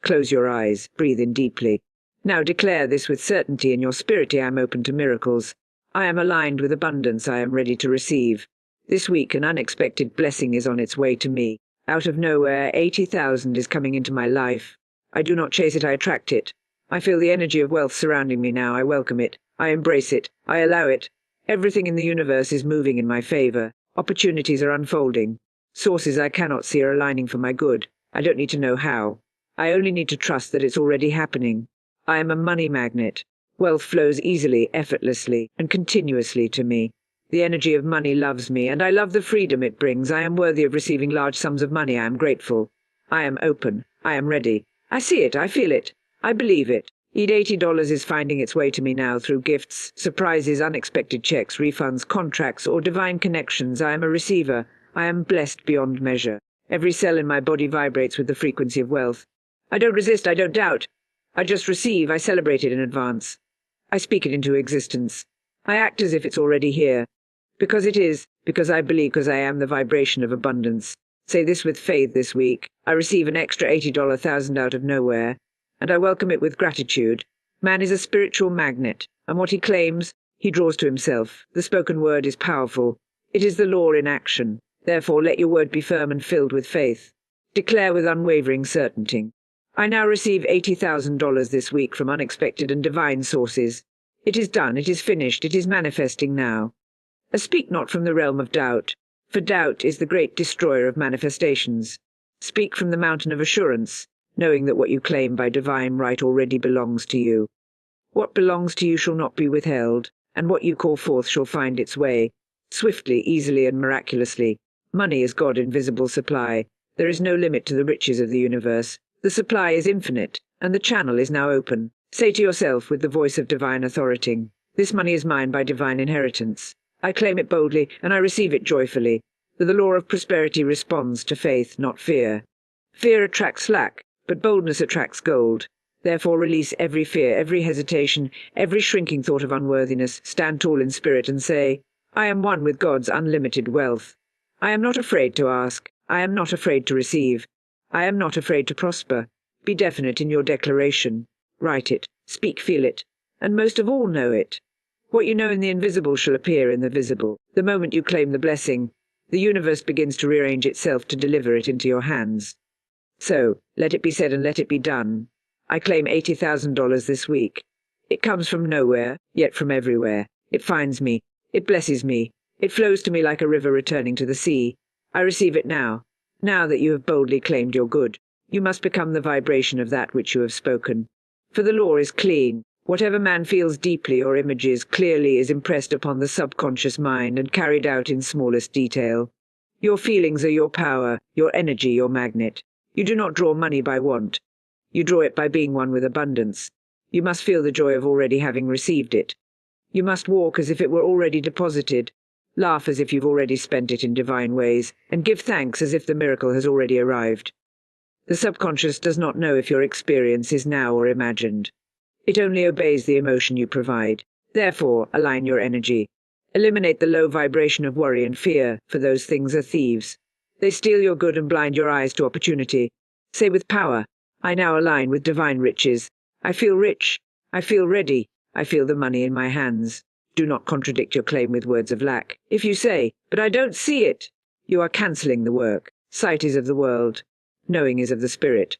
Close your eyes, breathe in deeply. Now declare this with certainty in your spirit: I am open to miracles. I am aligned with abundance. I am ready to receive. This week an unexpected blessing is on its way to me. Out of nowhere, 80,000 is coming into my life. I do not chase it, I attract it. I feel the energy of wealth surrounding me now. I welcome it. I embrace it. I allow it. Everything in the universe is moving in my favor. Opportunities are unfolding. Sources I cannot see are aligning for my good. I don't need to know how. I only need to trust that it's already happening. I am a money magnet. Wealth flows easily, effortlessly, and continuously to me. The energy of money loves me, and I love the freedom it brings. I am worthy of receiving large sums of money. I am grateful. I am open. I am ready. I see it. I feel it. I believe it. Each $80 is finding its way to me now through gifts, surprises, unexpected checks, refunds, contracts, or divine connections. I am a receiver. I am blessed beyond measure. Every cell in my body vibrates with the frequency of wealth. I don't resist. I don't doubt. I just receive. I celebrate it in advance. I speak it into existence. I act as if it's already here. Because it is, because I believe, because I am the vibration of abundance. Say this with faith this week. I receive an extra $80,000 out of nowhere, and I welcome it with gratitude. Man is a spiritual magnet, and what he claims, he draws to himself. The spoken word is powerful. It is the law in action. Therefore, let your word be firm and filled with faith. Declare with unwavering certainty. I now receive $80,000 this week from unexpected and divine sources. It is done, it is finished, it is manifesting now. Speak not from the realm of doubt, for doubt is the great destroyer of manifestations. Speak from the mountain of assurance, knowing that what you claim by divine right already belongs to you. What belongs to you shall not be withheld, and what you call forth shall find its way, swiftly, easily, and miraculously. Money is God's invisible supply. There is no limit to the riches of the universe. The supply is infinite, and the channel is now open. Say to yourself with the voice of divine authority, this money is mine by divine inheritance. I claim it boldly, and I receive it joyfully. For the law of prosperity responds to faith, not fear. Fear attracts lack, but boldness attracts gold. Therefore release every fear, every hesitation, every shrinking thought of unworthiness. Stand tall in spirit and say, I am one with God's unlimited wealth. I am not afraid to ask. I am not afraid to receive. I am not afraid to prosper. Be definite in your declaration. Write it, speak, feel it, and most of all know it. What you know in the invisible shall appear in the visible. The moment you claim the blessing, the universe begins to rearrange itself to deliver it into your hands. So, let it be said and let it be done. I claim $80,000 this week. It comes from nowhere, yet from everywhere. It finds me. It blesses me. It flows to me like a river returning to the sea. I receive it now. Now that you have boldly claimed your good, you must become the vibration of that which you have spoken. For the law is clean. Whatever man feels deeply or images clearly is impressed upon the subconscious mind and carried out in smallest detail. Your feelings are your power, your energy, your magnet. You do not draw money by want. You draw it by being one with abundance. You must feel the joy of already having received it. You must walk as if it were already deposited. Laugh as if you've already spent it in divine ways, and give thanks as if the miracle has already arrived. The subconscious does not know if your experience is now or imagined. It only obeys the emotion you provide. Therefore, align your energy. Eliminate the low vibration of worry and fear, for those things are thieves. They steal your good and blind your eyes to opportunity. Say with power, I now align with divine riches. I feel rich. I feel ready. I feel the money in my hands. Do not contradict your claim with words of lack. If you say, but I don't see it, you are cancelling the work. Sight is of the world. Knowing is of the spirit.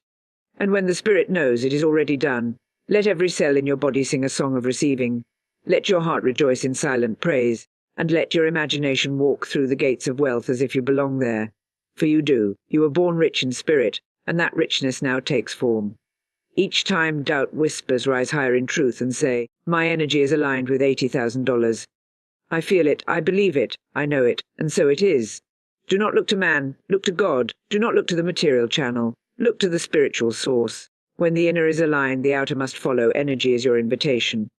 And when the spirit knows, it is already done. Let every cell in your body sing a song of receiving. Let your heart rejoice in silent praise, and let your imagination walk through the gates of wealth as if you belong there. For you do. You were born rich in spirit, and that richness now takes form. Each time doubt whispers, rise higher in truth and say, my energy is aligned with $80,000. I feel it, I believe it, I know it, and so it is. Do not look to man, look to God. Do not look to the material channel. Look to the spiritual source. When the inner is aligned, the outer must follow. Energy is your invitation.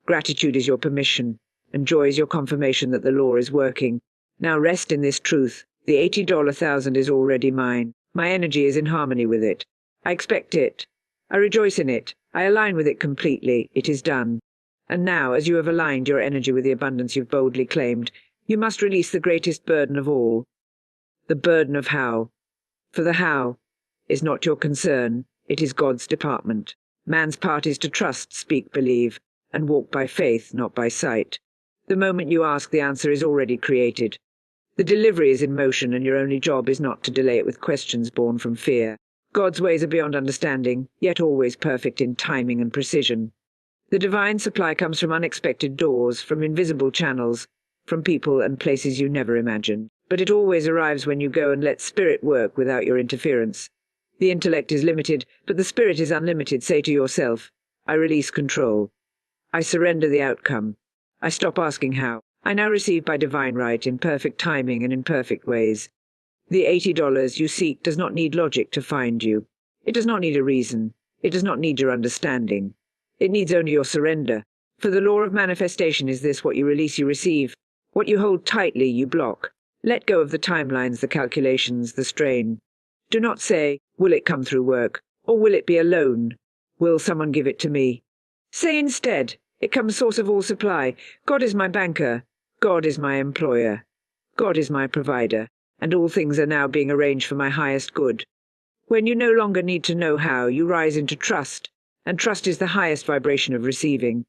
Gratitude is your permission, and joy is your confirmation that the law is working. Now rest in this truth. The $80,000 is already mine. My energy is in harmony with it. I expect it. I rejoice in it. I align with it completely. It is done. And now, as you have aligned your energy with the abundance you've boldly claimed, you must release the greatest burden of all. The burden of how. For the how is not your concern. It is God's department. Man's part is to trust, speak, believe, and walk by faith, not by sight. The moment you ask, the answer is already created. The delivery is in motion, and your only job is not to delay it with questions born from fear. God's ways are beyond understanding, yet always perfect in timing and precision. The divine supply comes from unexpected doors, from invisible channels, from people and places you never imagined. But it always arrives when you go and let spirit work without your interference. The intellect is limited, but the spirit is unlimited. Say to yourself, I release control. I surrender the outcome. I stop asking how. I now receive by divine right, in perfect timing and in perfect ways. The $80 you seek does not need logic to find you. It does not need a reason. It does not need your understanding. It needs only your surrender. For the law of manifestation is this: what you release, you receive. What you hold tightly, you block. Let go of the timelines, the calculations, the strain. Do not say, will it come through work? Or will it be a loan? Will someone give it to me? Say instead, it comes source of all supply. God is my banker. God is my employer. God is my provider. And all things are now being arranged for my highest good. When you no longer need to know how, you rise into trust. And trust is the highest vibration of receiving.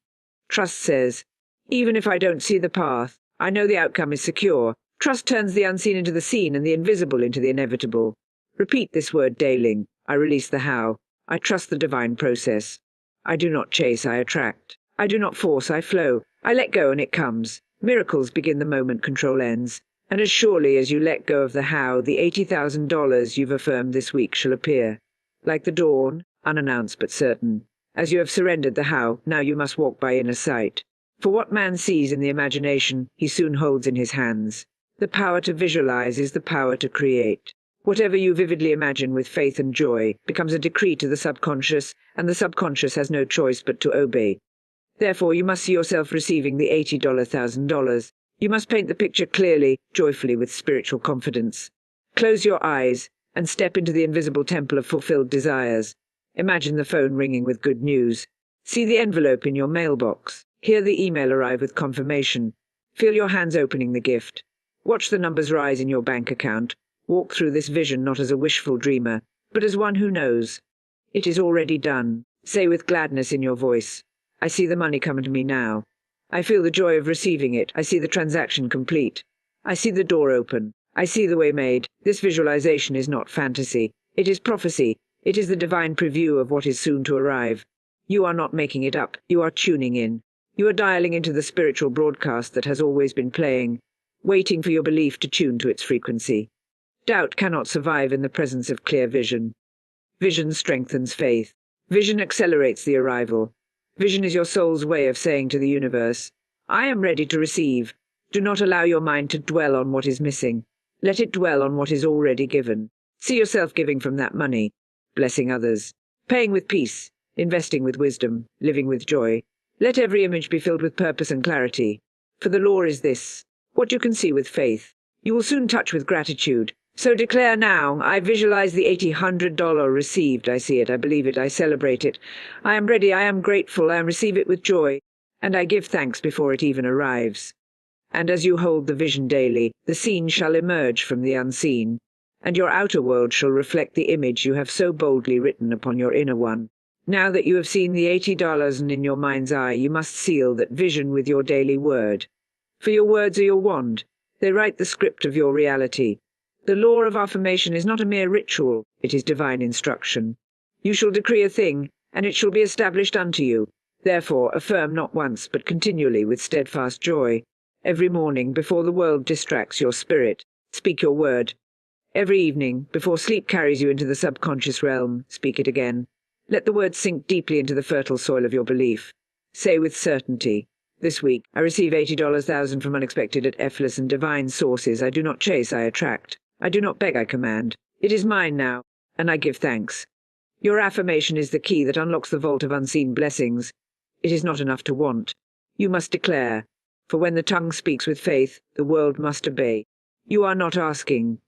Trust says, even if I don't see the path, I know the outcome is secure. Trust turns the unseen into the seen and the invisible into the inevitable. Repeat this word daily. I release the how. I trust the divine process. I do not chase, I attract. I do not force, I flow. I let go and it comes. Miracles begin the moment control ends. And as surely as you let go of the how, the $80,000 you've affirmed this week shall appear. Like the dawn, unannounced but certain. As you have surrendered the how, now you must walk by inner sight. For what man sees in the imagination, he soon holds in his hands. The power to visualize is the power to create. Whatever you vividly imagine with faith and joy becomes a decree to the subconscious, and the subconscious has no choice but to obey. Therefore, you must see yourself receiving the $80,000. You must paint the picture clearly, joyfully, with spiritual confidence. Close your eyes and step into the invisible temple of fulfilled desires. Imagine the phone ringing with good news. See the envelope in your mailbox. Hear the email arrive with confirmation. Feel your hands opening the gift. Watch the numbers rise in your bank account. Walk through this vision not as a wishful dreamer, but as one who knows. It is already done. Say with gladness in your voice, I see the money coming to me now. I feel the joy of receiving it. I see the transaction complete. I see the door open. I see the way made. This visualization is not fantasy. It is prophecy. It is the divine preview of what is soon to arrive. You are not making it up. You are tuning in. You are dialing into the spiritual broadcast that has always been playing, waiting for your belief to tune to its frequency. Doubt cannot survive in the presence of clear vision. Vision strengthens faith. Vision accelerates the arrival. Vision is your soul's way of saying to the universe, I am ready to receive. Do not allow your mind to dwell on what is missing. Let it dwell on what is already given. See yourself giving from that money, blessing others, paying with peace, investing with wisdom, living with joy. Let every image be filled with purpose and clarity. For the law is this: what you can see with faith, you will soon touch with gratitude. So declare now, I visualize the $80,000 received. I see it, I believe it, I celebrate it. I am ready, I am grateful, I receive it with joy, and I give thanks before it even arrives. And as you hold the vision daily, the seen shall emerge from the unseen, and your outer world shall reflect the image you have so boldly written upon your inner one. Now that you have seen the $80 and in your mind's eye, you must seal that vision with your daily word. For your words are your wand. They write the script of your reality. The law of affirmation is not a mere ritual, it is divine instruction. You shall decree a thing, and it shall be established unto you. Therefore affirm not once, but continually with steadfast joy. Every morning, before the world distracts your spirit, speak your word. Every evening, before sleep carries you into the subconscious realm, speak it again. Let the word sink deeply into the fertile soil of your belief. Say with certainty, this week I receive $80,000 from unexpected and effortless and divine sources. I do not chase, I attract. I do not beg, I command. It is mine now, and I give thanks. Your affirmation is the key that unlocks the vault of unseen blessings. It is not enough to want. You must declare. For when the tongue speaks with faith, the world must obey. You are not asking.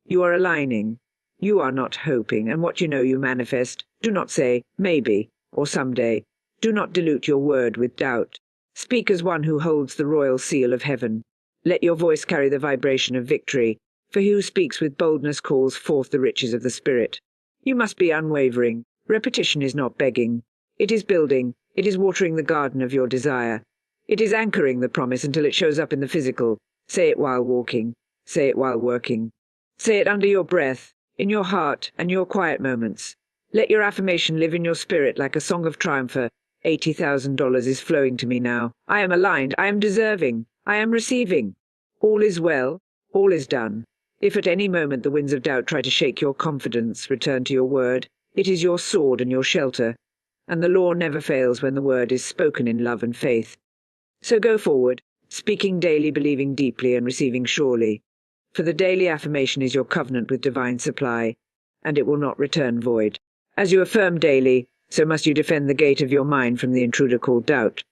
You are aligning. You are not hoping, and what you know you manifest. Do not say, maybe, or someday. Do not dilute your word with doubt. Speak as one who holds the royal seal of heaven. Let your voice carry the vibration of victory. For he who speaks with boldness calls forth the riches of the Spirit. You must be unwavering. Repetition is not begging. It is building. It is watering the garden of your desire. It is anchoring the promise until it shows up in the physical. Say it while walking. Say it while working. Say it under your breath, in your heart, and your quiet moments. Let your affirmation live in your spirit like a song of triumph. $80,000 is flowing to me now. I am aligned. I am deserving. I am receiving. All is well. All is done. If at any moment the winds of doubt try to shake your confidence, return to your word. It is your sword and your shelter. And the law never fails when the word is spoken in love and faith. So go forward, speaking daily, believing deeply, and receiving surely. For the daily affirmation is your covenant with divine supply, and it will not return void. As you affirm daily, so must you defend the gate of your mind from the intruder called doubt.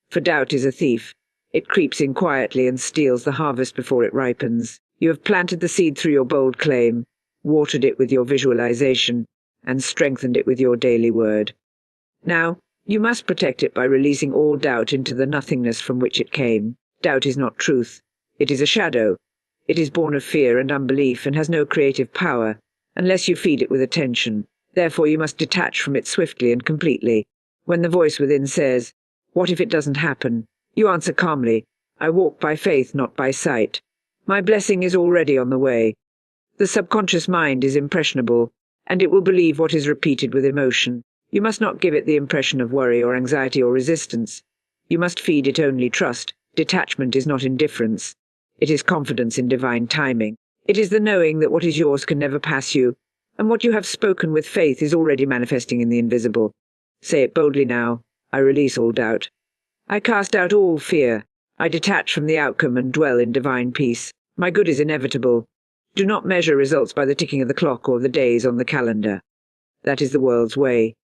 For doubt is a thief. It creeps in quietly and steals the harvest before it ripens. You have planted the seed through your bold claim, watered it with your visualization, and strengthened it with your daily word. Now, you must protect it by releasing all doubt into the nothingness from which it came. Doubt is not truth. It is a shadow. It is born of fear and unbelief and has no creative power, unless you feed it with attention. Therefore you must detach from it swiftly and completely. When the voice within says, "What if it doesn't happen?" you answer calmly, "I walk by faith, not by sight. My blessing is already on the way." The subconscious mind is impressionable, and it will believe what is repeated with emotion. You must not give it the impression of worry or anxiety or resistance. You must feed it only trust. Detachment is not indifference. It is confidence in divine timing. It is the knowing that what is yours can never pass you, and what you have spoken with faith is already manifesting in the invisible. Say it boldly now. I release all doubt. I cast out all fear. I detach from the outcome and dwell in divine peace. My good is inevitable. Do not measure results by the ticking of the clock or the days on the calendar. That is the world's way,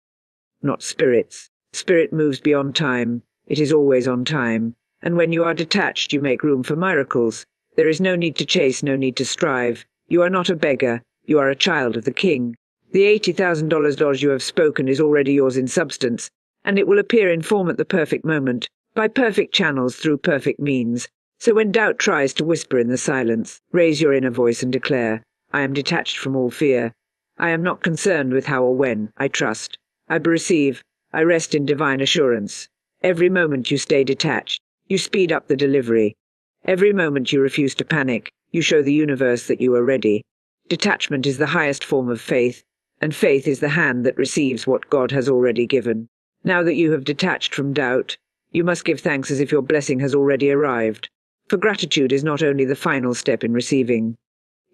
not Spirit's. Spirit moves beyond time. It is always on time. And when you are detached, you make room for miracles. There is no need to chase, no need to strive. You are not a beggar. You are a child of the King. The $80,000 you have spoken is already yours in substance, and it will appear in form at the perfect moment, by perfect channels through perfect means. So when doubt tries to whisper in the silence, raise your inner voice and declare, "I am detached from all fear. I am not concerned with how or when. I trust. I receive. I rest in divine assurance." Every moment you stay detached, you speed up the delivery. Every moment you refuse to panic, you show the universe that you are ready. Detachment is the highest form of faith, and faith is the hand that receives what God has already given. Now that you have detached from doubt, you must give thanks as if your blessing has already arrived. For gratitude is not only the final step in receiving.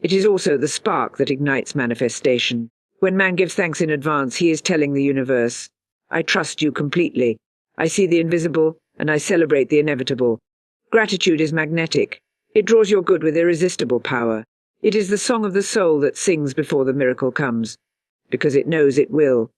It is also the spark that ignites manifestation. When man gives thanks in advance, he is telling the universe, "I trust you completely. I see the invisible, and I celebrate the inevitable." Gratitude is magnetic. It draws your good with irresistible power. It is the song of the soul that sings before the miracle comes, because it knows it will.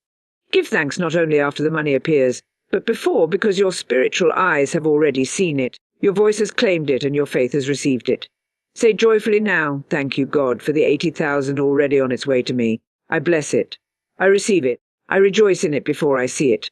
Give thanks not only after the money appears, but before, because your spiritual eyes have already seen it. Your voice has claimed it, and your faith has received it. Say joyfully now, "Thank you, God, for the 80,000 already on its way to me. I bless it. I receive it. I rejoice in it before I see it."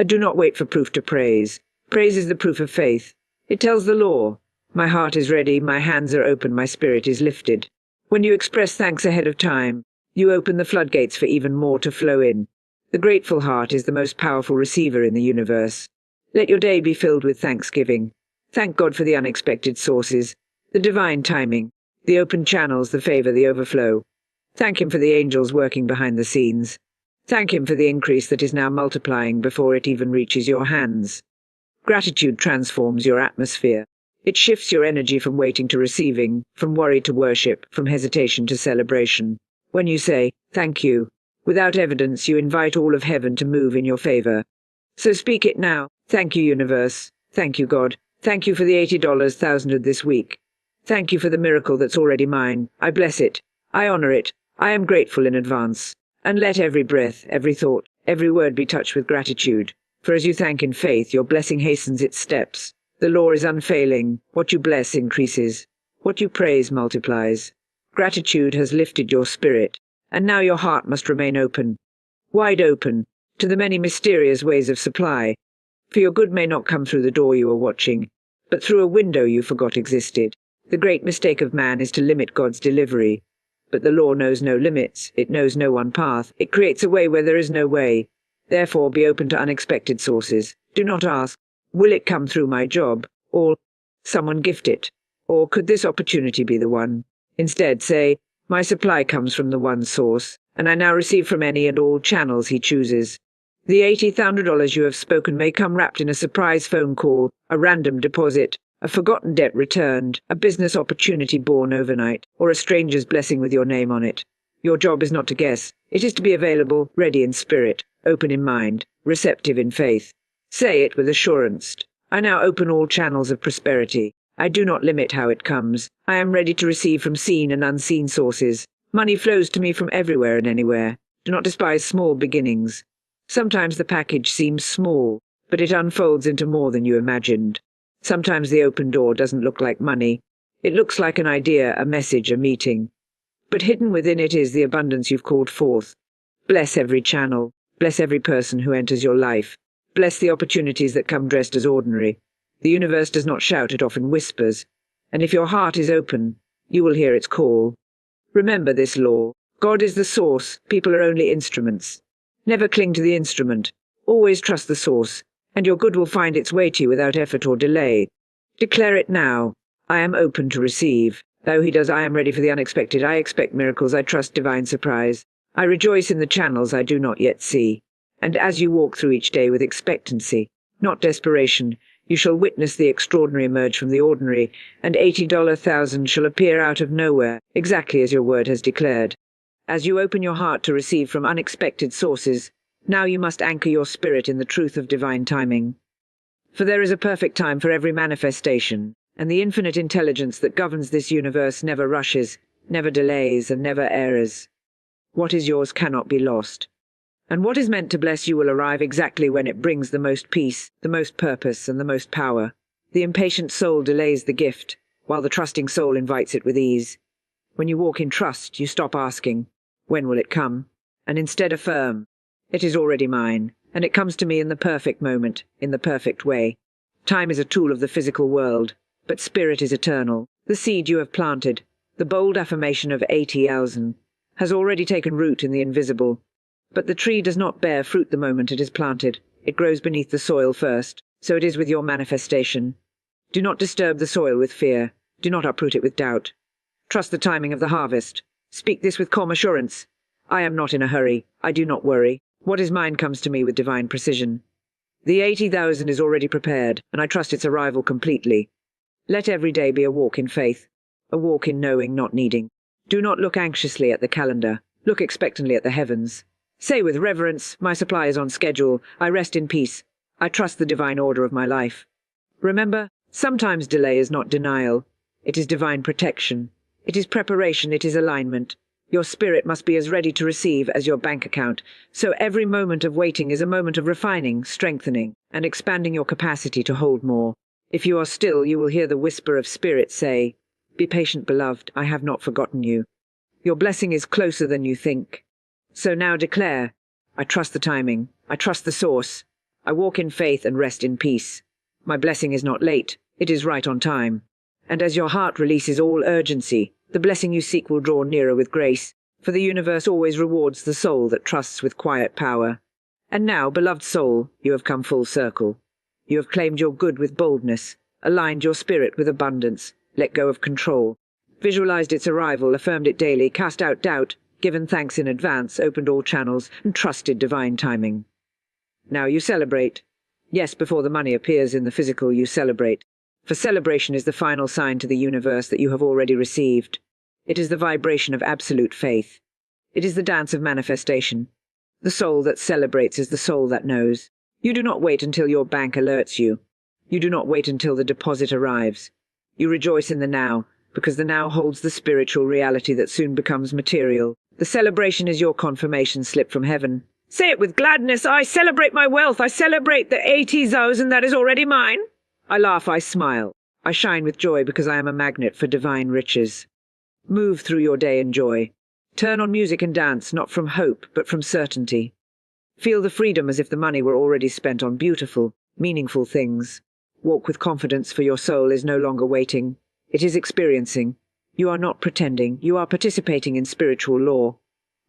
And do not wait for proof to praise. Praise is the proof of faith. It tells the law, "My heart is ready, my hands are open, my spirit is lifted." When you express thanks ahead of time, you open the floodgates for even more to flow in. The grateful heart is the most powerful receiver in the universe. Let your day be filled with thanksgiving. Thank God for the unexpected sources, the divine timing, the open channels, the favor, the overflow. Thank Him for the angels working behind the scenes. Thank Him for the increase that is now multiplying before it even reaches your hands. Gratitude transforms your atmosphere. It shifts your energy from waiting to receiving, from worry to worship, from hesitation to celebration. When you say, "Thank you," without evidence, you invite all of heaven to move in your favor. So speak it now. Thank you, universe. Thank you, God. Thank you for the $80,000 of this week. Thank you for the miracle that's already mine. I bless it. I honor it. I am grateful in advance. And let every breath, every thought, every word be touched with gratitude. For as you thank in faith, your blessing hastens its steps. The law is unfailing. What you bless increases. What you praise multiplies. Gratitude has lifted your spirit, and now your heart must remain open, wide open, to the many mysterious ways of supply. For your good may not come through the door you are watching, but through a window you forgot existed. The great mistake of man is to limit God's delivery. But the law knows no limits, it knows no one path, it creates a way where there is no way. Therefore be open to unexpected sources. Do not ask, will it come through my job? Or, someone gift it? Or could this opportunity be the one? Instead say, my supply comes from the one source, and I now receive from any and all channels he chooses. The $80,000 you have spoken may come wrapped in a surprise phone call, a random deposit, a forgotten debt returned, a business opportunity born overnight, or a stranger's blessing with your name on it. Your job is not to guess. It is to be available, ready in spirit, open in mind, receptive in faith. Say it with assurance. I now open all channels of prosperity. I do not limit how it comes. I am ready to receive from seen and unseen sources. Money flows to me from everywhere and anywhere. Do not despise small beginnings. Sometimes the package seems small, but it unfolds into more than you imagined. Sometimes the open door doesn't look like money. It looks like an idea, a message, a meeting. But hidden within it is the abundance you've called forth. Bless every channel. Bless every person who enters your life. Bless the opportunities that come dressed as ordinary. The universe does not shout, it often whispers. And if your heart is open, you will hear its call. Remember this law. God is the source, people are only instruments. Never cling to the instrument. Always trust the source, and your good will find its way to you without effort or delay. Declare it now. I am open to receive. Though he does, I am ready for the unexpected. I expect miracles. I trust divine surprise. I rejoice in the channels I do not yet see. And as you walk through each day with expectancy, not desperation, you shall witness the extraordinary emerge from the ordinary, and $80,000 shall appear out of nowhere, exactly as your word has declared. As you open your heart to receive from unexpected sources, now you must anchor your spirit in the truth of divine timing. For there is a perfect time for every manifestation, and the infinite intelligence that governs this universe never rushes, never delays, and never errs. What is yours cannot be lost. And what is meant to bless you will arrive exactly when it brings the most peace, the most purpose, and the most power. The impatient soul delays the gift, while the trusting soul invites it with ease. When you walk in trust, you stop asking, when will it come? And instead affirm, it is already mine, and it comes to me in the perfect moment, in the perfect way. Time is a tool of the physical world, but spirit is eternal. The seed you have planted, the bold affirmation of 80,000, has already taken root in the invisible. But the tree does not bear fruit the moment it is planted. It grows beneath the soil first. So it is with your manifestation. Do not disturb the soil with fear. Do not uproot it with doubt. Trust the timing of the harvest. Speak this with calm assurance. I am not in a hurry. I do not worry. What is mine comes to me with divine precision. The 80,000 is already prepared, and I trust its arrival completely. Let every day be a walk in faith, a walk in knowing, not needing. Do not look anxiously at the calendar. Look expectantly at the heavens. Say with reverence, my supply is on schedule. I rest in peace. I trust the divine order of my life. Remember, sometimes delay is not denial. It is divine protection. It is preparation. It is alignment. Your spirit must be as ready to receive as your bank account. So every moment of waiting is a moment of refining, strengthening, and expanding your capacity to hold more. If you are still, you will hear the whisper of spirit say, be patient, beloved. I have not forgotten you. Your blessing is closer than you think. So now declare, I trust the timing, I trust the source, I walk in faith and rest in peace. My blessing is not late, it is right on time. And as your heart releases all urgency, the blessing you seek will draw nearer with grace, for the universe always rewards the soul that trusts with quiet power. And now, beloved soul, you have come full circle. You have claimed your good with boldness, aligned your spirit with abundance, let go of control, visualized its arrival, affirmed it daily, cast out doubt, given thanks in advance, opened all channels, and trusted divine timing. Now you celebrate. Yes, before the money appears in the physical, you celebrate. For celebration is the final sign to the universe that you have already received. It is the vibration of absolute faith. It is the dance of manifestation. The soul that celebrates is the soul that knows. You do not wait until your bank alerts you. You do not wait until the deposit arrives. You rejoice in the now, because the now holds the spiritual reality that soon becomes material. The celebration is your confirmation slip from heaven. Say it with gladness. I celebrate my wealth. I celebrate the 80,000 that is already mine. I laugh, I smile. I shine with joy because I am a magnet for divine riches. Move through your day in joy. Turn on music and dance, not from hope, but from certainty. Feel the freedom as if the money were already spent on beautiful, meaningful things. Walk with confidence, for your soul is no longer waiting. It is experiencing. You are not pretending, you are participating in spiritual law.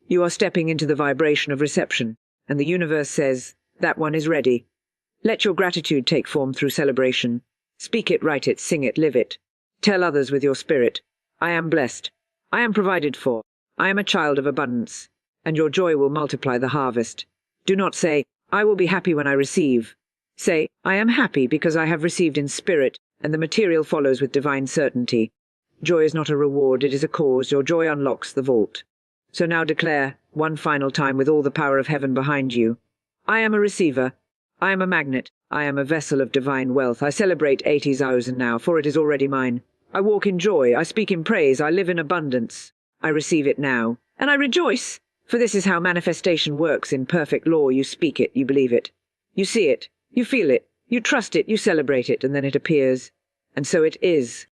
You are stepping into the vibration of reception, and the universe says, that one is ready. Let your gratitude take form through celebration. Speak it, write it, sing it, live it. Tell others with your spirit, I am blessed. I am provided for. I am a child of abundance. And your joy will multiply the harvest. Do not say, I will be happy when I receive. Say, I am happy because I have received in spirit, and the material follows with divine certainty. Joy is not a reward, it is a cause. Your joy unlocks the vault. So now declare, one final time with all the power of heaven behind you, I am a receiver. I am a magnet. I am a vessel of divine wealth. I celebrate 80,000 now, for it is already mine. I walk in joy. I speak in praise. I live in abundance. I receive it now. And I rejoice. For this is how manifestation works in perfect law. You speak it, you believe it. You see it, you feel it, you trust it, you celebrate it, and then it appears. And so it is.